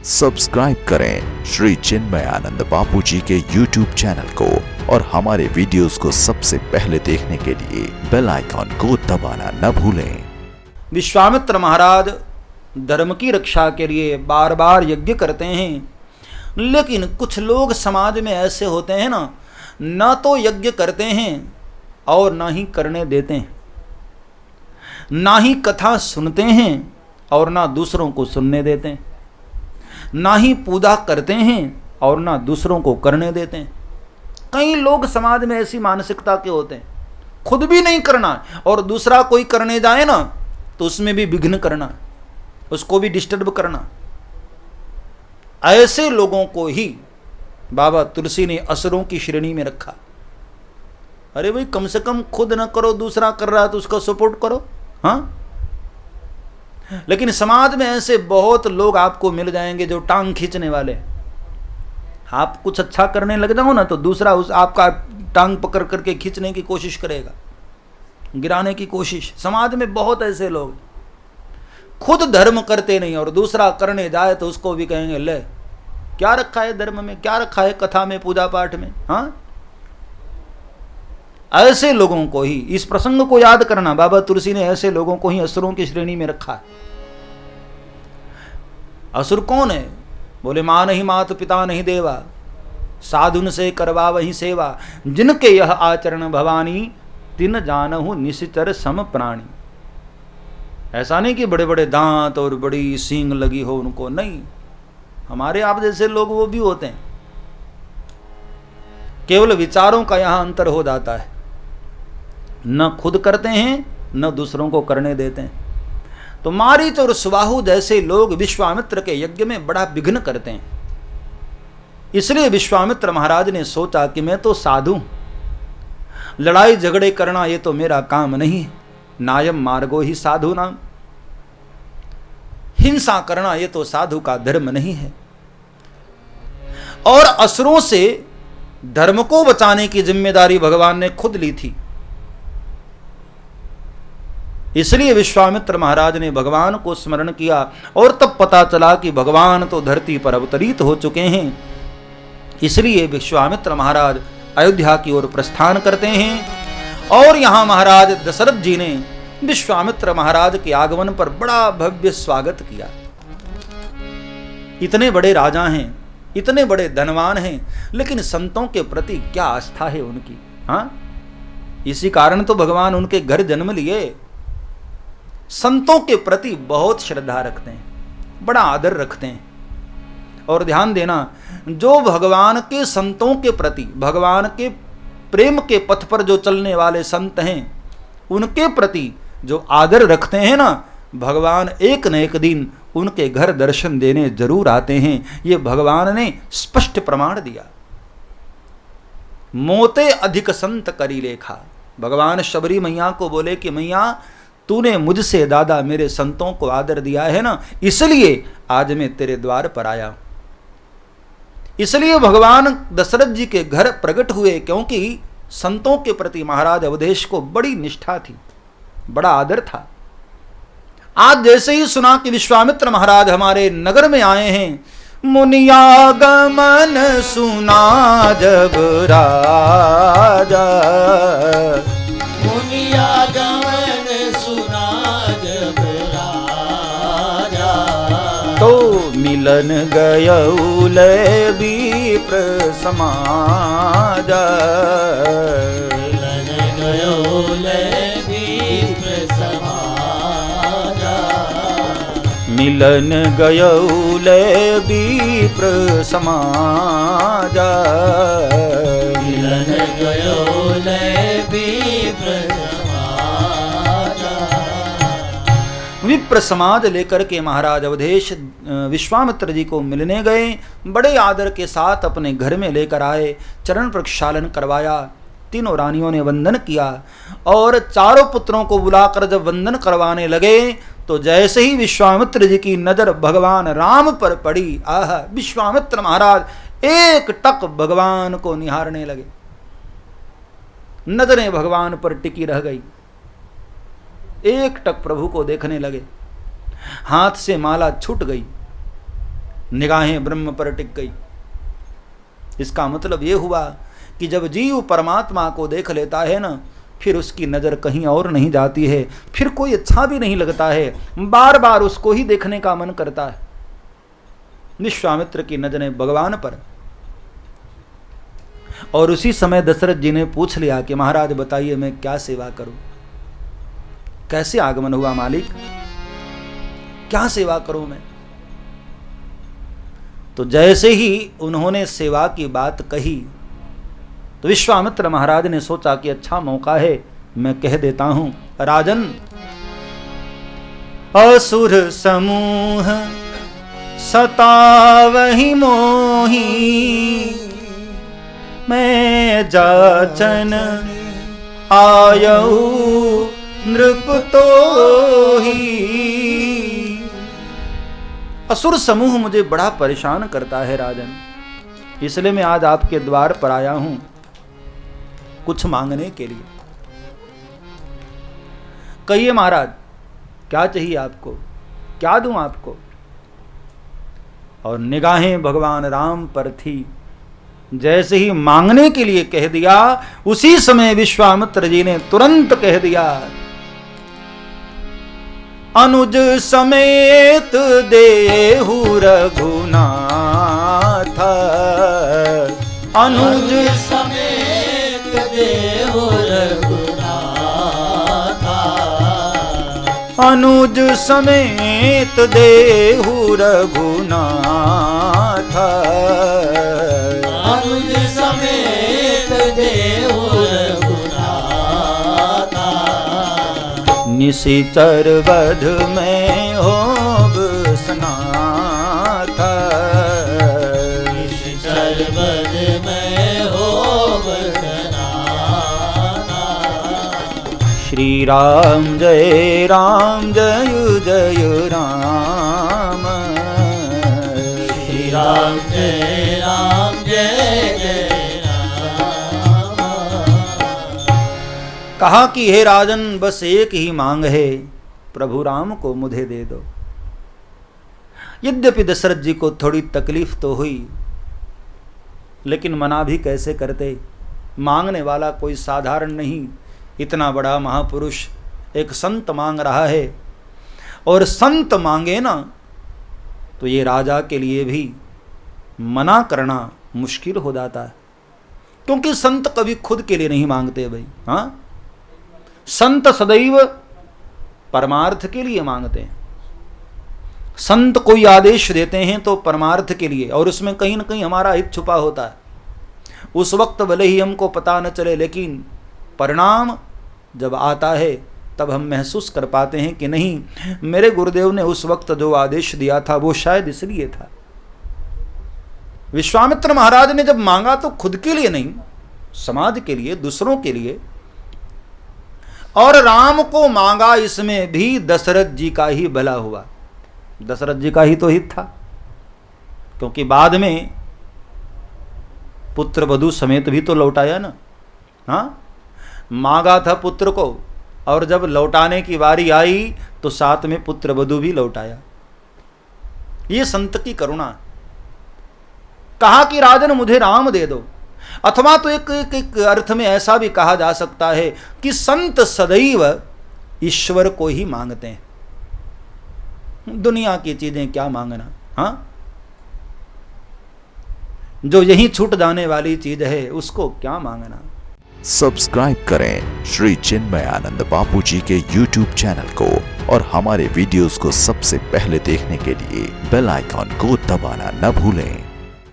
Subscribe करें श्री चिन्मयानंद बापू जी के YouTube channel को और हमारे वीडियोस को सबसे पहले देखने के लिए बेल आइकॉन को दबाना न भूलें। विश्वामित्र महाराज धर्म की रक्षा के लिए बार बार यज्ञ करते हैं, लेकिन कुछ लोग समाज में ऐसे होते हैं न तो यज्ञ करते हैं और ना ही करने देते हैं, ना ही कथा सुनते हैं और ना दूसरों को सुनने देते हैं, ना ही पूजा करते हैं और ना दूसरों को करने देते हैं। कई लोग समाज में ऐसी मानसिकता के होते हैं, खुद भी नहीं करना और दूसरा कोई करने जाए ना तो उसमें भी विघ्न करना, उसको भी डिस्टर्ब करना। ऐसे लोगों को ही बाबा तुलसी ने असुरों की श्रेणी में रखा। अरे भाई, कम से कम खुद न करो, दूसरा कर रहा है तो उसका सपोर्ट करो। हाँ, लेकिन समाज में ऐसे बहुत लोग आपको मिल जाएंगे जो टांग खींचने वाले। आप कुछ अच्छा करने लग जाओ ना तो दूसरा उस आपका टांग पकड़ करके खींचने की कोशिश करेगा, गिराने की कोशिश। समाज में बहुत ऐसे लोग खुद धर्म करते नहीं और दूसरा करने जाए तो उसको भी कहेंगे, ले क्या रखा है धर्म में, क्या रखा है कथा में, पूजा पाठ में। हाँ, ऐसे लोगों को ही, इस प्रसंग को याद करना, बाबा तुलसी ने ऐसे लोगों को ही असुरों की श्रेणी में रखा है। असुर कौन है? बोले, मां नहीं मात पिता नहीं देवा, साधुन से करवा वही सेवा, जिनके यह आचरण भवानी, तिन जानहु निश्चर सम प्राणी। ऐसा नहीं कि बड़े बड़े दांत और बड़ी सींग लगी हो उनको, नहीं। हमारे आप जैसे लोग वो भी होते हैं, केवल विचारों का यहां अंतर हो जाता है। न खुद करते हैं न दूसरों को करने देते हैं। तो मारीच और सुबाहु जैसे लोग विश्वामित्र के यज्ञ में बड़ा विघ्न करते हैं। इसलिए विश्वामित्र महाराज ने सोचा कि मैं तो साधु, लड़ाई झगड़े करना ये तो मेरा काम नहीं है। नायम मार्गो ही साधु नाम, हिंसा करना ये तो साधु का धर्म नहीं है। और असुरों से धर्म को बचाने की जिम्मेदारी भगवान ने खुद ली थी। इसलिए विश्वामित्र महाराज ने भगवान को स्मरण किया और तब पता चला कि भगवान तो धरती पर अवतरित हो चुके हैं। इसलिए विश्वामित्र महाराज अयोध्या की ओर प्रस्थान करते हैं और यहां महाराज दशरथ जी ने विश्वामित्र महाराज के आगमन पर बड़ा भव्य स्वागत किया। इतने बड़े राजा हैं, इतने बड़े धनवान हैं, लेकिन संतों के प्रति क्या आस्था है उनकी। हाँ, इसी कारण तो भगवान उनके घर जन्म लिए। संतों के प्रति बहुत श्रद्धा रखते हैं, बड़ा आदर रखते हैं। और ध्यान देना, जो भगवान के संतों के प्रति, भगवान के प्रेम के पथ पर जो चलने वाले संत हैं, उनके प्रति जो आदर रखते हैं ना, भगवान एक न एक दिन उनके घर दर्शन देने जरूर आते हैं। ये भगवान ने स्पष्ट प्रमाण दिया। मोते अधिक संत करी लेखा। भगवान शबरी मैया को बोले कि मैया, तूने मुझसे दादा मेरे संतों को आदर दिया है ना, इसलिए आज मैं तेरे द्वार पर आया। इसलिए भगवान दशरथ जी के घर प्रकट हुए, क्योंकि संतों के प्रति महाराज अवधेश को बड़ी निष्ठा थी, बड़ा आदर था। आज जैसे ही सुना कि विश्वामित्र महाराज हमारे नगर में आए हैं, मुनियागमन सुना जग राजा, मुनियागमन सुना जग राजा, तो मिलन गयौल विप्र समाजा, मिलन गयौल विप्र समाजा, मिलन गयौल विप्र समाजा, मिलन गयौल विप्र समाजा। विप्र समाज लेकर के महाराज अवधेश विश्वामित्र जी को मिलने गए। बड़े आदर के साथ अपने घर में लेकर आए, चरण प्रक्षालन करवाया। तीनों रानियों ने वंदन किया और चारों पुत्रों को बुलाकर जब वंदन करवाने लगे तो जैसे ही विश्वामित्र जी की नजर भगवान राम पर पड़ी, आह, विश्वामित्र महाराज एक टक भगवान को निहारने लगे। नजरें भगवान पर टिकी रह गई। एक टक प्रभु को देखने लगे। हाथ से माला छूट गई, निगाहें ब्रह्म पर टिक गई। इसका मतलब ये हुआ कि जब जीव परमात्मा को देख लेता है ना, फिर उसकी नज़र कहीं और नहीं जाती है, फिर कोई अच्छा भी नहीं लगता है, बार बार उसको ही देखने का मन करता है। विश्वामित्र की नजरें भगवान पर। और उसी समय दशरथ जी ने पूछ लिया कि महाराज बताइए मैं क्या सेवा करूं, कैसे आगमन हुआ मालिक, क्या सेवा करूं मैं। तो जैसे ही उन्होंने सेवा की बात कही तो विश्वामित्र महाराज ने सोचा कि अच्छा मौका है, मैं कह देता हूं, राजन, असुर समूह सतावहि मोही, मैं जाचन आयऊ नृप तोही। असुर समूह मुझे बड़ा परेशान करता है राजन, इसलिए मैं आज आपके द्वार पर आया हूं कुछ मांगने के लिए। कहिए महाराज क्या चाहिए आपको, क्या दूं आपको। और निगाहें भगवान राम पर थी। जैसे ही मांगने के लिए कह दिया, उसी समय विश्वामित्र जी ने तुरंत कह दिया, अनुज समेत देहु रघुनाथ, अनुज समेत देहु रघुनाथ, अनुज समेत देहु रघुनाथ, अनुज समेत देहु रघुनाथ, निशिचर वध में होब स्नाथ, निशिचर वध में होब स्नाथ। श्री राम जय जय राम, श्री राम जय जय राम। कहा कि हे राजन, बस एक ही मांग है, प्रभु राम को मुझे दे दो। यद्यपि दशरथ जी को थोड़ी तकलीफ तो हुई, लेकिन मना भी कैसे करते। मांगने वाला कोई साधारण नहीं, इतना बड़ा महापुरुष एक संत मांग रहा है। और संत मांगे ना तो ये राजा के लिए भी मना करना मुश्किल हो जाता है, क्योंकि संत कभी खुद के लिए नहीं मांगते भाई। हाँ, संत सदैव परमार्थ के लिए मांगते हैं। संत कोई आदेश देते हैं तो परमार्थ के लिए, और उसमें कहीं ना कहीं हमारा हित छुपा होता है। उस वक्त भले ही हमको पता न चले, लेकिन परिणाम जब आता है तब हम महसूस कर पाते हैं कि नहीं, मेरे गुरुदेव ने उस वक्त जो आदेश दिया था वो शायद इसलिए था। विश्वामित्र महाराज ने जब मांगा तो खुद के लिए नहीं, समाज के लिए, दूसरों के लिए, और राम को मांगा, इसमें भी दशरथ जी का ही भला हुआ। दशरथ जी का ही तो हित था, क्योंकि बाद में पुत्र वधू समेत भी तो लौटाया ना। हाँ, मांगा था पुत्र को, और जब लौटाने की बारी आई तो साथ में पुत्र वधू भी लौटाया। ये संत की करुणा। कहा कि राजन मुझे राम दे दो, अथवा तो एक अर्थ में ऐसा भी कहा जा सकता है कि संत सदैव ईश्वर को ही मांगते हैं, दुनिया की चीजें क्या मांगना। हाँ, जो यही छूट जाने वाली चीज है उसको क्या मांगना। सब्सक्राइब करें श्री चिन्मयानंद बापू जी के YouTube चैनल को, और हमारे वीडियोस को सबसे पहले देखने के लिए बेल आइकॉन को दबाना न भूलें।